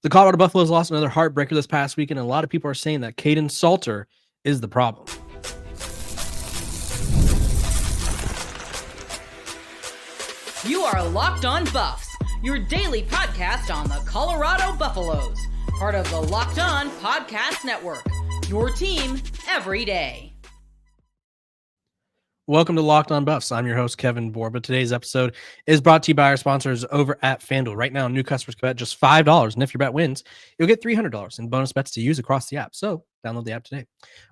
The Colorado Buffaloes lost another heartbreaker this past weekend, and a lot of people are saying that Kaidon Salter is the problem. You are Locked On Buffs, your daily podcast on the Colorado Buffaloes, part of the Locked On Podcast Network, your team every day. Welcome to Locked On Buffs. I'm your host, Kevin Borba. Today's episode is brought to you by our sponsors over at FanDuel. Right now, new customers can bet just $5, and if your bet wins, you'll get $300 in bonus bets to use across the app. So download the app today.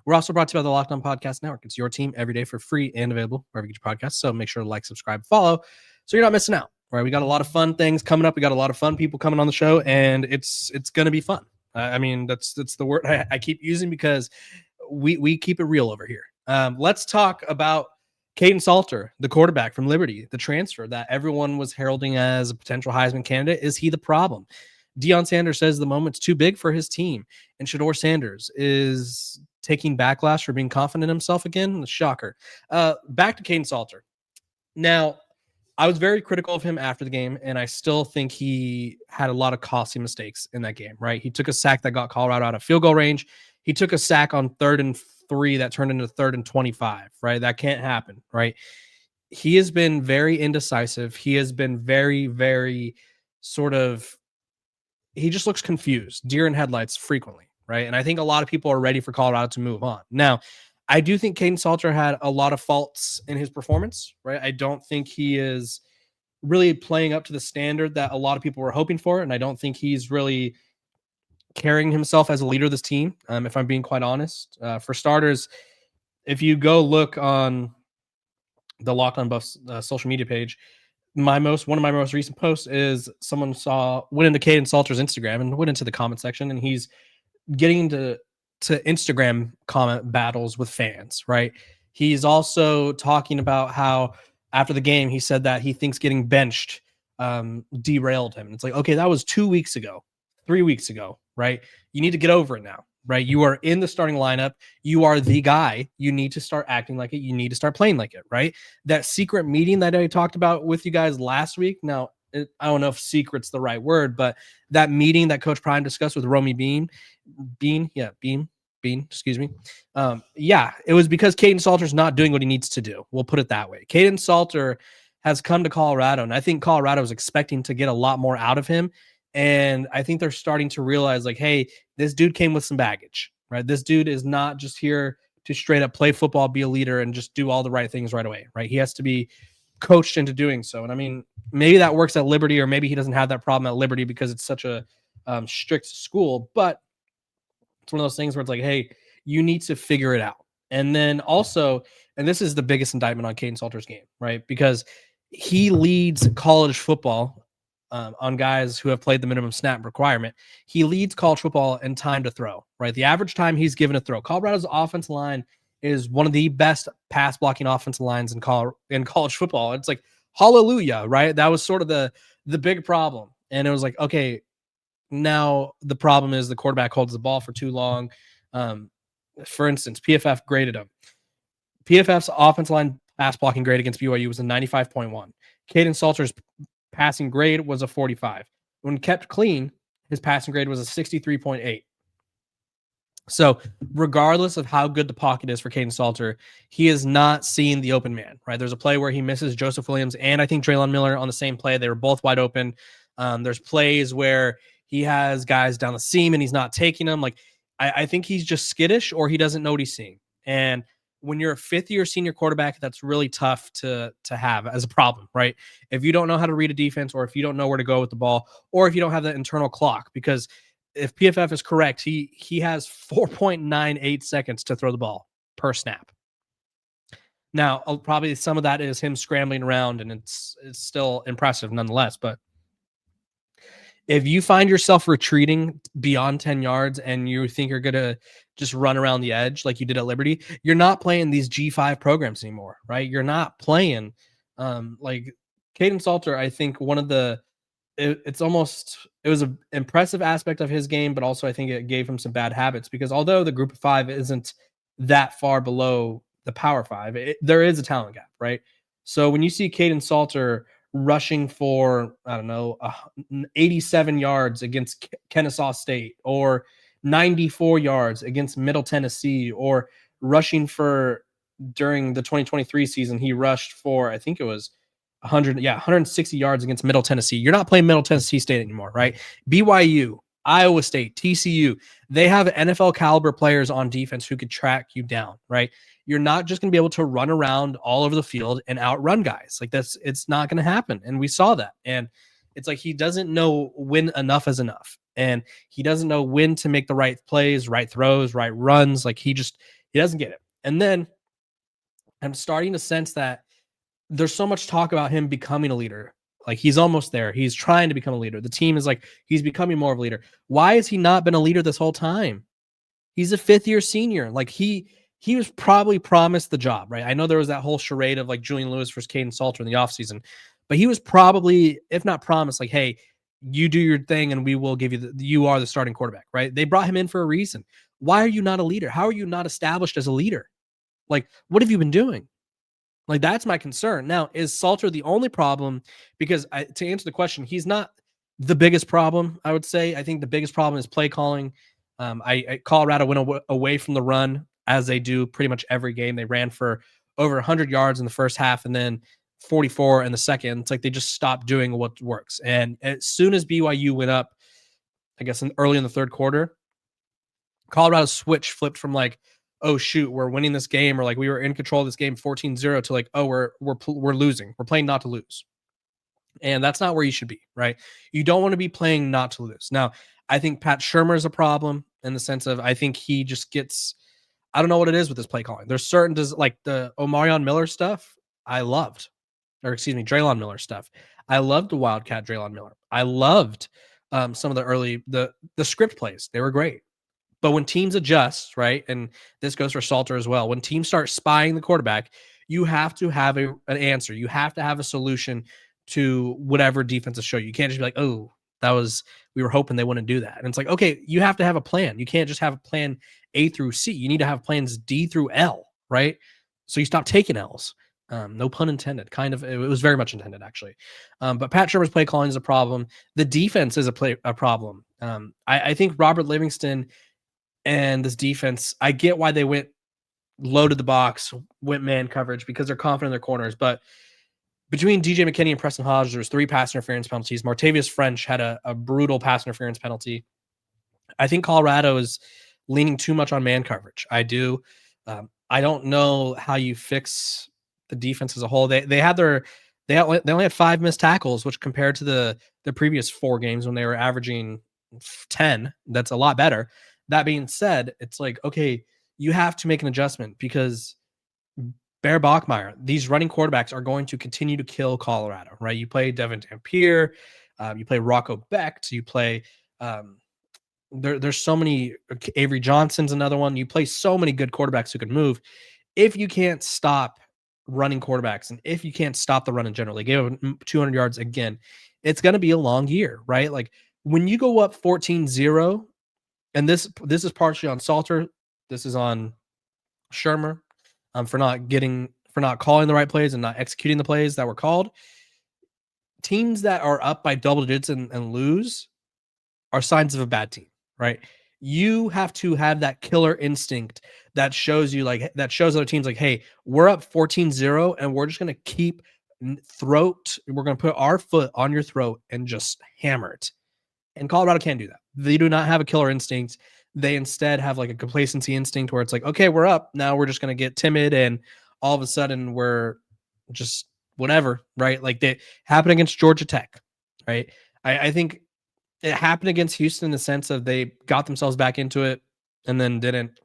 We're also brought to you by the Locked On Podcast Network. It's your team every day for free and available wherever you get your podcasts. So make sure to like, subscribe, follow, so you're not missing out. All right, we got a lot of fun things coming up. We got a lot of fun people coming on the show, and it's going to be fun. I mean, that's the word I keep using because we keep it real over here. Let's talk about Kaidon Salter, the quarterback from Liberty, the transfer that everyone was heralding as a potential Heisman candidate. Is he the problem? Deion Sanders says the moment's too big for his team, and Shedeur Sanders is taking backlash for being confident in himself again. Shocker. Back to Kaidon Salter. Now, I was very critical of him after the game, and I still think he had a lot of costly mistakes in that game, right? He took a sack that got Colorado out of field goal range. He took a sack on 3rd and 3 that turned into 3rd and 25, right? That can't happen, right? He has been very indecisive. He has been very, very he just looks confused, deer in headlights frequently, right? And I think a lot of people are ready for Colorado to move on. Now, I do think Kaidon Salter had a lot of faults in his performance, right? I don't think he is really playing up to the standard that a lot of people were hoping for, and I don't think he's really carrying himself as a leader of this team, if I'm being quite honest. For starters, if you go look on the Locked On Buffs social media page, one of my most recent posts is someone went into Kaidon Salter's Instagram and went into the comment section, and he's getting into Instagram comment battles with fans, right? He's also talking about how after the game he said that he thinks getting benched derailed him. It's like, okay, that was 2 weeks ago, 3 weeks ago, right? You need to get over it now, right? You are in the starting lineup. You are the guy. You need to start acting like it. You need to start playing like it, right? That secret meeting that I talked about with you guys last week. Now, I don't know if secret's the right word, but that meeting that Coach Prime discussed with Romy Bean, excuse me. It was because Kaidon Salter's not doing what he needs to do. We'll put it that way. Kaidon Salter has come to Colorado, and I think Colorado is expecting to get a lot more out of him. And I think they're starting to realize, like, hey, this dude came with some baggage, right? This dude is not just here to straight up play football, be a leader, and just do all the right things right away, right? He has to be coached into doing so. And I mean, maybe that works at Liberty, or maybe he doesn't have that problem at Liberty because it's such a strict school. But it's one of those things where it's like, hey, you need to figure it out. And then also, and this is the biggest indictment on Kaidon Salter's game, right? Because he leads college football on guys who have played the minimum snap requirement. He leads college football in time to throw, right? The average time he's given a throw. Colorado's offensive line is one of the best pass blocking offensive lines in college football. It's like, hallelujah, right? That was sort of the big problem. And it was like, okay, now the problem is the quarterback holds the ball for too long. For instance, PFF graded him. PFF's offensive line pass blocking grade against BYU was a 95.1. Kaidon Salter's passing grade was a 45. When kept clean, his passing grade was a 63.8. So regardless of how good the pocket is for Kaidon Salter, he is not seeing the open man, right? There's a play where he misses Joseph Williams and I think Draylon Miller on the same play. They were both wide open. There's plays where he has guys down the seam and he's not taking them. Like, I think he's just skittish or he doesn't know what he's seeing. And when you're a fifth-year senior quarterback, that's really tough to have as a problem, right? If you don't know how to read a defense, or if you don't know where to go with the ball, or if you don't have that internal clock, because if PFF is correct, he has 4.98 seconds to throw the ball per snap. Now, probably some of that is him scrambling around, and it's still impressive nonetheless. But if you find yourself retreating beyond 10 yards and you think you're going to just run around the edge like you did at Liberty, you're not playing these G5 programs anymore, right? You're not playing like Kaidon Salter. I think it was an impressive aspect of his game, but also I think it gave him some bad habits because although the group of five isn't that far below the power five, there is a talent gap, right? So when you see Kaidon Salter rushing for, I don't know, 87 yards against Kennesaw State, or 94 yards against Middle Tennessee, or rushing for, during the 2023 season, he rushed for, I think it was 160 yards against Middle Tennessee. You're not playing Middle Tennessee State anymore, right? BYU, Iowa State, TCU, they have NFL caliber players on defense who could track you down, right? You're not just going to be able to run around all over the field and outrun guys. Like, it's not going to happen. And we saw that. And it's like, he doesn't know when enough is enough. And he doesn't know when to make the right plays, right throws, right runs. Like, he doesn't get it. And then I'm starting to sense that there's so much talk about him becoming a leader. Like, he's almost there. He's trying to become a leader. The team is like, he's becoming more of a leader. Why has he not been a leader this whole time? He's a 5th-year senior. Like, he was probably promised the job, right? I know there was that whole charade of like Julian Lewis versus Kaidon Salter in the offseason, but he was probably, if not promised, like, hey, you do your thing and we will give you you are the starting quarterback, right? They brought him in for a reason. Why are you not a leader? How are you not established as a leader? Like, what have you been doing? Like, that's my concern. Now, is Salter the only problem? Because to answer the question, he's not the biggest problem, I would say. I think the biggest problem is play calling. Colorado went away from the run, as they do pretty much every game. They ran for over 100 yards in the first half and then 44 in the second. It's like they just stopped doing what works. And as soon as BYU went up, I guess early in the third quarter, Colorado's switch flipped from like, oh shoot, we're winning this game, or like we were in control of this game 14-0, to like, oh, we're losing. We're playing not to lose. And that's not where you should be, right? You don't want to be playing not to lose. Now, I think Pat Shurmur is a problem in the sense of, I think he just gets, I don't know what it is with his play calling. There's certain, like the Omarion Miller stuff, I loved, or excuse me, Draylon Miller stuff. I loved the Wildcat Draylon Miller. I loved some of the early, the script plays. They were great. But when teams adjust, right, and this goes for Salter as well, when teams start spying the quarterback, you have to have an answer. You have to have a solution to whatever defenses show you. You can't just be like, oh, we were hoping they wouldn't do that. And it's like, okay, you have to have a plan. You can't just have a plan A through C. You need to have plans D through L, right? So you stop taking L's. No pun intended. Kind of, it was very much intended, actually. But Pat Shurmur's play calling is a problem. The defense is a problem. I think Robert Livingston and this defense, I get why they went loaded the box, went man coverage, because they're confident in their corners. But between DJ McKinney and Preston Hodge, there was 3 pass interference penalties. Martavius French had a brutal pass interference penalty. I think Colorado is leaning too much on man coverage. I do. I don't know how you fix the defense as a whole. They only had 5 missed tackles, which compared to the previous 4 games when they were averaging 10, that's a lot better. That being said, it's like, okay, you have to make an adjustment, because Bear Bachmeier, these running quarterbacks are going to continue to kill Colorado, right? You play Devin Dampier, you play Rocco Becht, you play there's so many. Avery Johnson's another one. You play so many good quarterbacks who can move. If you can't stop running quarterbacks, and if you can't stop the run in general, they gave up 200 yards again, it's going to be a long year, right? Like, when you go up 14-0, and this is partially on Salter, this is on Shurmur, for not calling the right plays and not executing the plays that were called. Teams that are up by double digits and lose are signs of a bad team, right? You have to have that killer instinct that shows other teams like, hey, we're up 14-0 and we're just going to keep we're going to put our foot on your throat and just hammer it. And Colorado can't do that. They do not have a killer instinct. They instead have like a complacency instinct where it's like, okay, we're up. Now we're just going to get timid, and all of a sudden we're just whatever, right? Like, they happened against Georgia Tech, right? I think it happened against Houston in the sense of they got themselves back into it and then didn't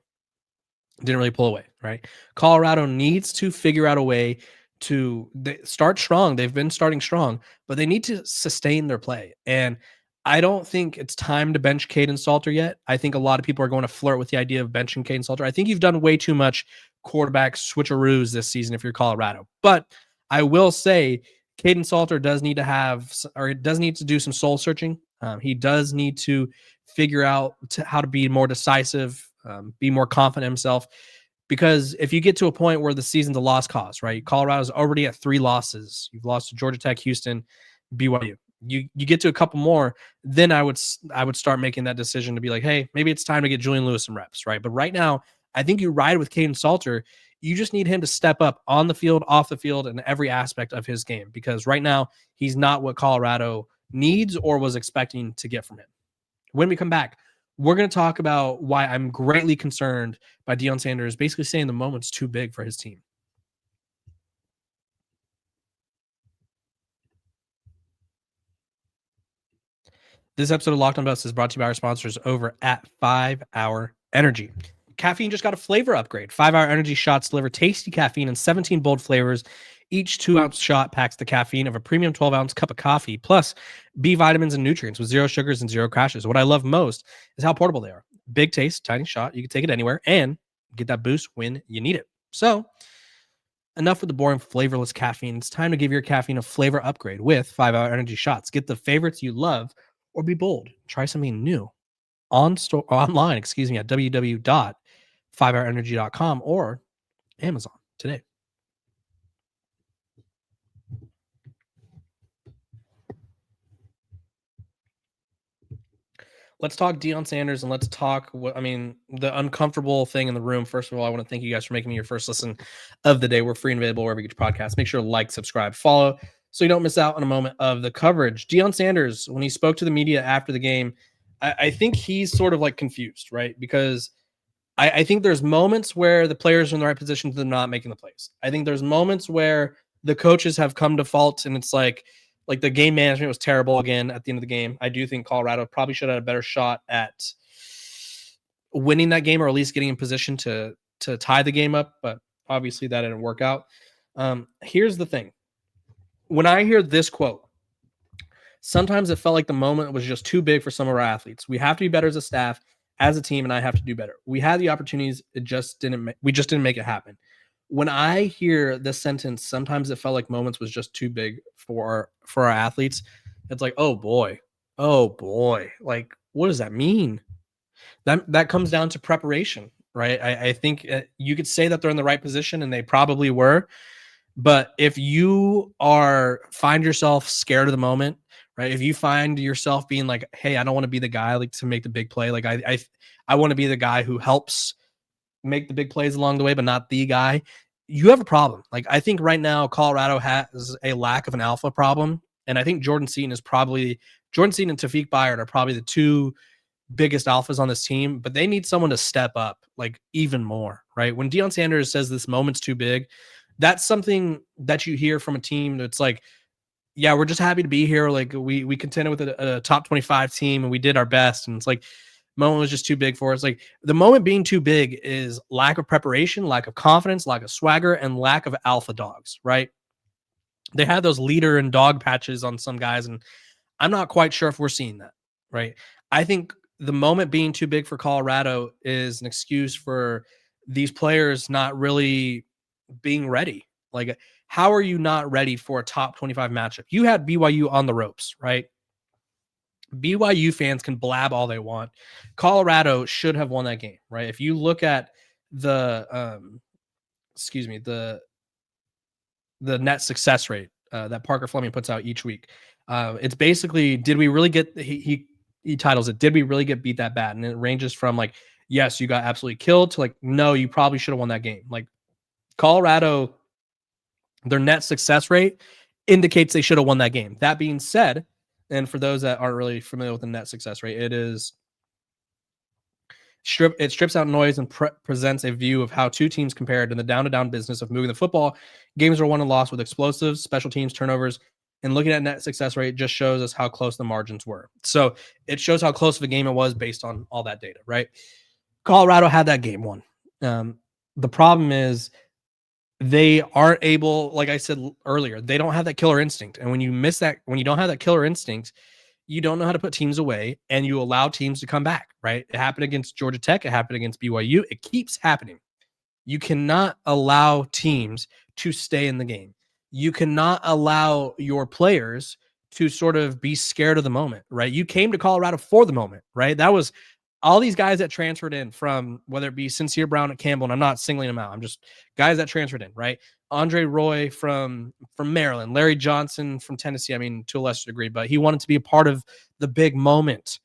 really pull away, right? Colorado needs to figure out a way to start strong. They've been starting strong, but they need to sustain their play. And I don't think it's time to bench Kaidon Salter yet. I think a lot of people are going to flirt with the idea of benching Kaidon Salter. I think you've done way too much quarterback switcheroos this season if you're Colorado. But I will say Kaidon Salter does need to do some soul searching. He does need to figure out how to be more decisive, be more confident in himself, Because if you get to a point where the season's a lost cause, right? Colorado's already at 3 losses. You've lost to Georgia Tech, Houston, BYU. You get to a couple more, then I would start making that decision to be like, hey, maybe it's time to get Julian Lewis some reps, right? But right now, I think you ride with Kaidon Salter. You just need him to step up on the field, off the field, and every aspect of his game, because right now he's not what Colorado needs or was expecting to get from him. When we come back, we're going to talk about why I'm greatly concerned by Deion Sanders basically saying the moment's too big for his team. This episode of Locked On Buffs is brought to you by our sponsors over at 5 Hour Energy. Caffeine just got a flavor upgrade. 5 Hour Energy shots deliver tasty caffeine in 17 bold flavors. Each 2-ounce shot packs the caffeine of a premium 12-ounce cup of coffee, plus B vitamins and nutrients with 0 sugars and 0 crashes. What I love most is how portable they are. Big taste, tiny shot. You can take it anywhere and get that boost when you need it. So, enough with the boring, flavorless caffeine. It's time to give your caffeine a flavor upgrade with 5 Hour Energy shots. Get the favorites you love, or be bold. Try something new online, at www.5hourenergy.com or Amazon today. Let's talk Deion Sanders, and let's talk the uncomfortable thing in the room. First of all, I want to thank you guys for making me your first listen of the day. We're free and available wherever you get your podcasts. Make sure to like, subscribe, follow, so you don't miss out on a moment of the coverage. Deion Sanders, when he spoke to the media after the game, I think he's sort of like confused, right? Because I think there's moments where the players are in the right position to not making the plays. I think there's moments where the coaches have come to fault, and it's like the game management was terrible again at the end of the game. I do think Colorado probably should have had a better shot at winning that game, or at least getting in position to tie the game up, but obviously that didn't work out. Here's the thing. When I hear this quote, sometimes it felt like the moment was just too big for some of our athletes. We have to be better as a staff, as a team, and I have to do better. We had the opportunities, we just didn't make it happen. When I hear this sentence, sometimes it felt like moments was just too big for our athletes. It's like, oh boy, like what does that mean? That comes down to preparation, right? I think you could say that they're in the right position, and they probably were. But if you find yourself scared of the moment, right? If you find yourself being like, hey, I don't want to be the guy like to make the big play. Like I want to be the guy who helps make the big plays along the way, but not the guy. You have a problem. Like, I think right now Colorado has a lack of an alpha problem. And I think Jordan Seaton and Tafik Bayard are probably the two biggest alphas on this team, but they need someone to step up like even more, right? When Deion Sanders says this moment's too big, that's something that you hear from a team that's like, yeah, we're just happy to be here. Like we contended with a top 25 team and we did our best. And it's like, moment was just too big for us. Like the moment being too big is lack of preparation, lack of confidence, lack of swagger, and lack of alpha dogs, right? They had those leader and dog patches on some guys, and I'm not quite sure if we're seeing that, right? I think the moment being too big for Colorado is an excuse for these players not really being ready. Like, how are you not ready for a top 25 matchup? You had BYU on the ropes, right? BYU fans can blab all they want. Colorado should have won that game, right? If you look at the net success rate that Parker Fleming puts out each week, it's basically, did we really get he titles it, did we really get beat that bad? And it ranges from like, yes, you got absolutely killed, to like, no, you probably should have won that game. Like Colorado, their net success rate indicates they should have won that game. That being said, and for those that aren't really familiar with the net success rate, it strips out noise and presents a view of how two teams compared in the down-to-down business of moving the football. Games are won and lost with explosives, special teams, turnovers, and looking at net success rate just shows us how close the margins were. So it shows how close of a game it was based on all that data, right? Colorado had that game won. The problem is they aren't able, like I said earlier, they don't have that killer instinct. And when you don't have that killer instinct, you don't know how to put teams away, and you allow teams to come back, right? It happened against Georgia Tech. It happened against BYU. It keeps happening. You cannot allow teams to stay in the game. You cannot allow your players to sort of be scared of the moment, right? You came to Colorado for the moment, right? That was all these guys that transferred in from whether it be Sincere Brown at Campbell, and I'm not singling them out. I'm just guys that transferred in, right? Andre Roy from Maryland, Larry Johnson from Tennessee. I mean, to a lesser degree, but he wanted to be a part of the big moment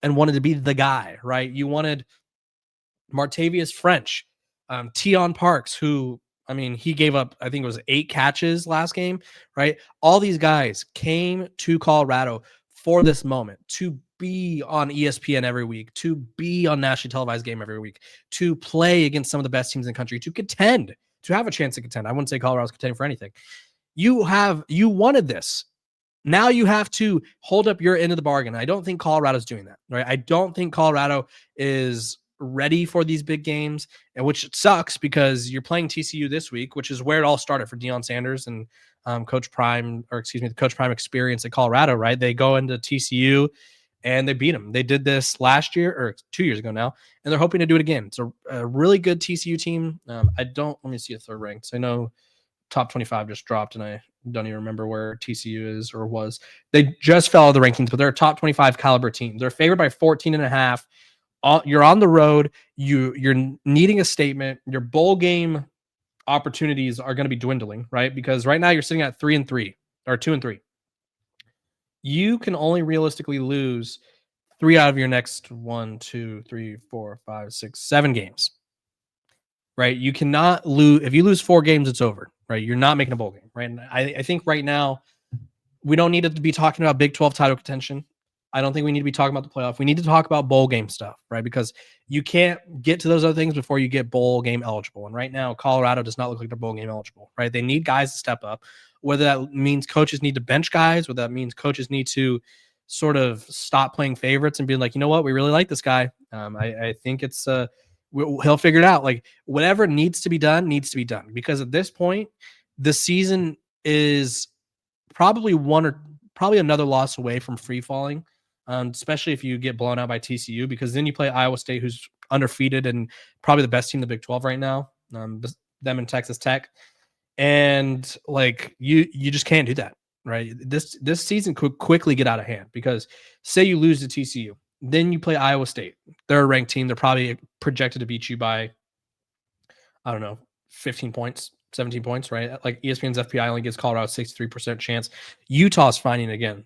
and wanted to be the guy, right? You wanted Martavius French, Tion Parks, who, I mean, he gave up, I think it was 8 catches last game, right? All these guys came to Colorado for this moment, to be on ESPN every week, to be on nationally televised game every week, to play against some of the best teams in the country, to contend, to have a chance to contend. I wouldn't say Colorado's contending for anything. You wanted this. Now you have to hold up your end of the bargain. I don't think Colorado's doing that, right? I don't think Colorado is ready for these big games, and which sucks because you're playing TCU this week, which is where it all started for Deion Sanders and the Coach Prime experience at Colorado, right? They go into TCU and they beat them. They did this last year or 2 years ago now, and they're hoping to do it again. It's a really good TCU team. Let me see if they're ranked. So I know top 25 just dropped, and I don't even remember where TCU is or was. They just fell out of the rankings, but they're a top 25 caliber team. They're favored by 14.5. You're on the road. You're needing a statement. Your bowl game opportunities are going to be dwindling, right? Because right now you're sitting at 3-3 or 2-3. You can only realistically lose 3 out of your next 1, 2, 3, 4, 5, 6, 7 games, right? You cannot lose. If you lose 4 games, it's over, right? You're not making a bowl game, right? And I think right now we don't need to be talking about Big 12 title contention. I don't think we need to be talking about the playoff. We need to talk about bowl game stuff, right? Because you can't get to those other things before you get bowl game eligible. And right now, Colorado does not look like they're bowl game eligible, right? They need guys to step up, whether that means coaches need to bench guys, whether that means coaches need to sort of stop playing favorites and be like, you know what, we really like this guy. I think it's he'll figure it out. Like whatever needs to be done because at this point, the season is probably another loss away from free falling. Especially if you get blown out by TCU, because then you play Iowa State, who's undefeated and probably the best team in the Big 12 right now, them and Texas Tech. And like you just can't do that, right? This season could quickly get out of hand because say you lose to TCU, then you play Iowa State. They're a ranked team. They're probably projected to beat you by, I don't know, 15 points, 17 points, right? Like ESPN's FPI only gives Colorado a 63% chance. Utah's finding again.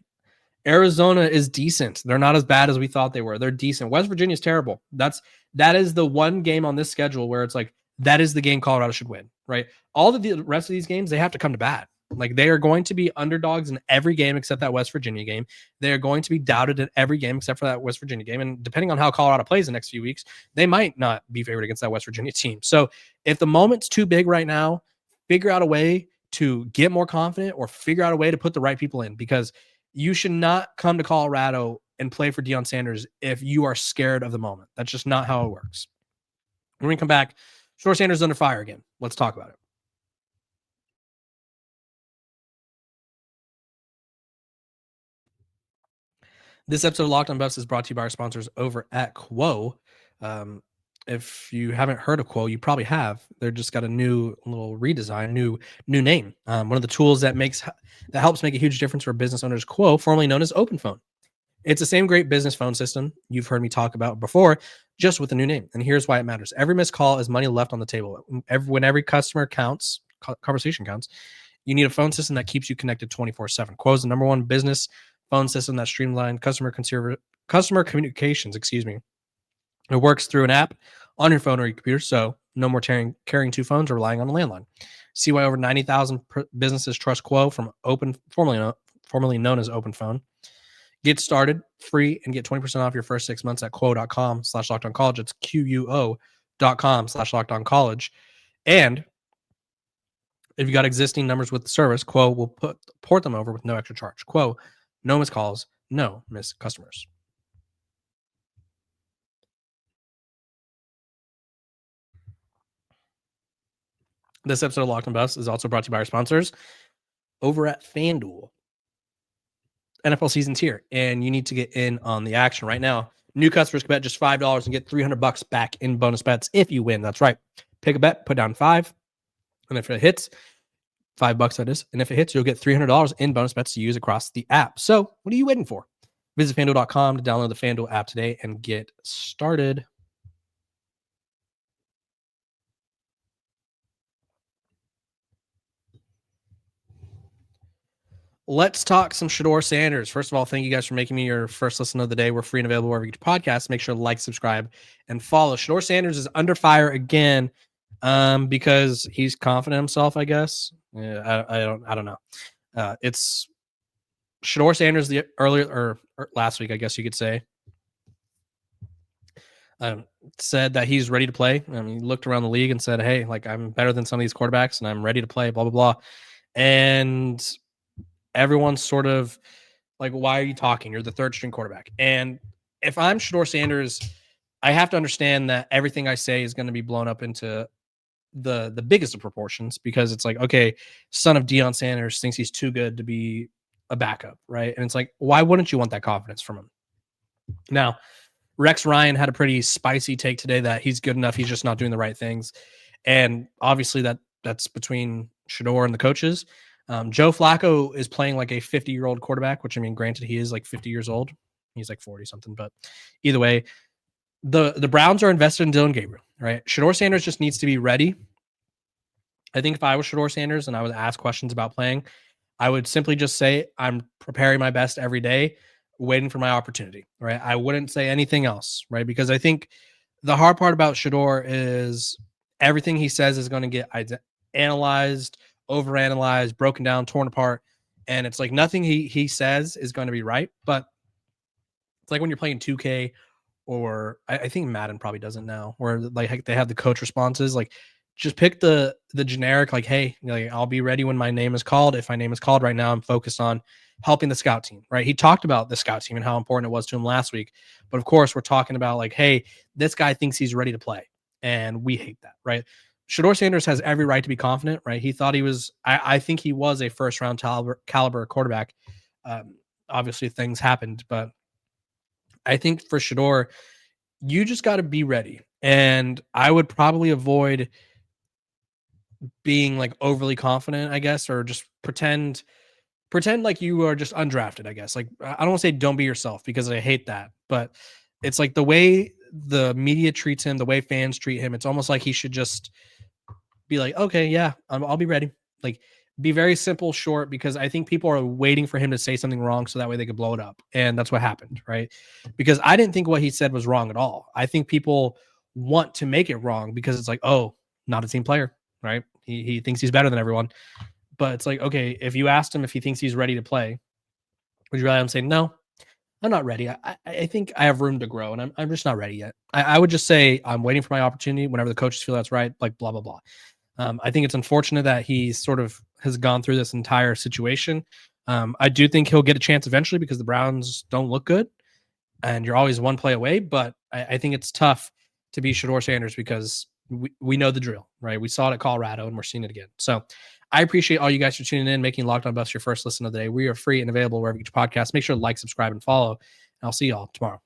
Arizona is decent. They're not as bad as we thought they were. They're decent. West Virginia is terrible. That is the one game on this schedule where it's like, that is the game Colorado should win, right? All of the rest of these games, they have to come to bat. Like they are going to be underdogs in every game except that West Virginia game. They are going to be doubted in every game except for that West Virginia game. And depending on how Colorado plays the next few weeks, they might not be favored against that West Virginia team. So if the moment's too big right now, figure out a way to get more confident or figure out a way to put the right people in, because you should not come to Colorado and play for Deion Sanders if you are scared of the moment. That's just not how it works. When we come back, Shedeur Sanders is under fire again. Let's talk about it. This episode of Locked on Buffs is brought to you by our sponsors over at Quo. If you haven't heard of Quo, you probably have. They're just got a new little redesign, new name. One of the tools that helps make a huge difference for business owners, Quo, formerly known as OpenPhone. It's the same great business phone system you've heard me talk about before, just with a new name. And here's why it matters. Every missed call is money left on the table. When every customer counts, conversation counts, you need a phone system that keeps you connected 24/7. Quo is the #1 business phone system that streamlined customer communications. It works through an app on your phone or your computer, so no more carrying 2 phones or relying on a landline. See why over 90,000 businesses trust Quo from formerly known as OpenPhone. Get started free and get 20% off your first 6 months at quo.com/lockedoncollege. It's QUO.com/lockedoncollege. And if you got existing numbers with the service, Quo will port them over with no extra charge. Quo, no missed calls, no missed customers. This episode of Locked on Buffs is also brought to you by our sponsors over at FanDuel. NFL season's here, and you need to get in on the action right now. New customers can bet just $5 and get $300 back in bonus bets if you win. That's right. Pick a bet, put down $5, and if it hits, $5 that is, and if it hits, you'll get $300 in bonus bets to use across the app. So what are you waiting for? Visit FanDuel.com to download the FanDuel app today and get started. Let's talk some Shedeur Sanders. First of all, thank you guys for making me your first listen of the day. We're free and available wherever you get your podcasts. Make sure to like, subscribe, and follow. Shedeur Sanders is under fire again because he's confident in himself, I guess. Yeah, I don't know. It's Shedeur Sanders the earlier or last week, I guess you could say, said that he's ready to play. I mean, he looked around the league and said, "Hey, like I'm better than some of these quarterbacks, and I'm ready to play." Blah blah blah, and everyone's sort of like, "Why are you talking? You're the third string quarterback." And if I'm Shedeur Sanders, I have to understand that everything I say is going to be blown up into the biggest of proportions, because it's like, okay, son of Deion Sanders thinks he's too good to be a backup, right? And it's like, why wouldn't you want that confidence from him? Now, Rex Ryan had a pretty spicy take today that he's good enough, he's just not doing the right things. And obviously that's between Shedeur and the coaches. Joe Flacco is playing like a 50-year-old quarterback, which, I mean, granted, he is like 50 years old. He's like 40 something, but either way, the Browns are invested in Dylan Gabriel, right? Shedeur Sanders just needs to be ready. I think if I was Shedeur Sanders and I was asked questions about playing, I would simply just say, I'm preparing my best every day, waiting for my opportunity, right? I wouldn't say anything else, right? Because I think the hard part about Shedeur is everything he says is going to get analyzed, overanalyzed, broken down, torn apart. And it's like nothing he says is going to be right. But it's like when you're playing 2K, or I think Madden probably doesn't now, where like they have the coach responses. Like, just pick the generic, like, hey, like, I'll be ready when my name is called. If my name is called right now, I'm focused on helping the scout team, right? He talked about the scout team and how important it was to him last week. But of course, we're talking about like, hey, this guy thinks he's ready to play. And we hate that, right? Shedeur Sanders has every right to be confident, right? He thought he was, I think he was a first round caliber quarterback. Obviously things happened, but I think for Shedeur, you just got to be ready. And I would probably avoid being like overly confident, I guess, or just pretend like you are just undrafted, I guess. Like, I don't want to say don't be yourself, because I hate that, but it's like the way the media treats him, the way fans treat him, it's almost like he should just be like, okay, yeah, I'll be ready. Like, be very simple, short, because I think people are waiting for him to say something wrong so that way they could blow it up. And that's what happened, right? Because I didn't think what he said was wrong at all. I think people want to make it wrong because it's like, oh, not a team player, right? He thinks he's better than everyone. But it's like, okay, if you asked him if he thinks he's ready to play, would you rather him say, no, I'm not ready. I think I have room to grow, and I'm just not ready yet. I would just say I'm waiting for my opportunity whenever the coaches feel that's right, like blah, blah, blah. I think it's unfortunate that he sort of has gone through this entire situation. I do think he'll get a chance eventually because the Browns don't look good, and you're always one play away. But I think it's tough to be Shedeur Sanders because we know the drill, right? We saw it at Colorado, and we're seeing it again. So I appreciate all you guys for tuning in, making Locked On Buffs your first listen of the day. We are free and available wherever you get your podcast. Make sure to like, subscribe, and follow. And I'll see y'all tomorrow.